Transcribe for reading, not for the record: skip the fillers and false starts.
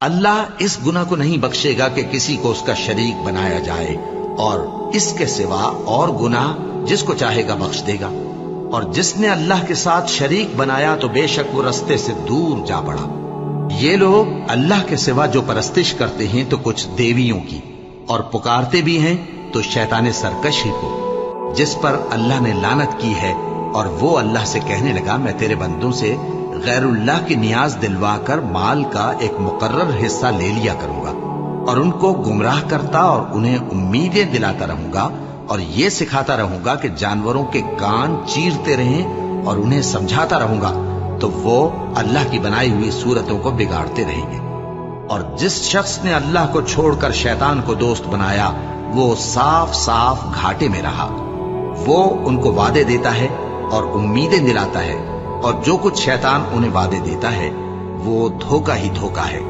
اللہ اس گناہ کو نہیں بخشے گا کہ کسی کو اس کا شریک بنایا جائے، اور اس کے سوا اور گناہ جس کو چاہے گا بخش دے گا، اور جس نے اللہ کے ساتھ شریک بنایا تو بے شک وہ رستے سے دور جا پڑا۔ یہ لوگ اللہ کے سوا جو پرستش کرتے ہیں تو کچھ دیویوں کی، اور پکارتے بھی ہیں تو شیطان سرکش ہی کو، جس پر اللہ نے لعنت کی ہے، اور وہ اللہ سے کہنے لگا میں تیرے بندوں سے غیر اللہ کی نیاز دلوا کر مال کا ایک مقرر حصہ لے لیا کروں گا، اور ان کو گمراہ کرتا اور انہیں امیدیں دلاتا رہوں گا، اور یہ سکھاتا رہوں گا کہ جانوروں کے کان چیرتے رہیں، اور انہیں سمجھاتا رہوں گا تو وہ اللہ کی بنائی ہوئی صورتوں کو بگاڑتے رہیں گے۔ اور جس شخص نے اللہ کو چھوڑ کر شیطان کو دوست بنایا وہ صاف صاف گھاٹے میں رہا۔ وہ ان کو وعدے دیتا ہے اور امیدیں دلاتا ہے، اور جو کچھ شیطان انہیں وعدے دیتا ہے وہ دھوکہ ہی دھوکہ ہے۔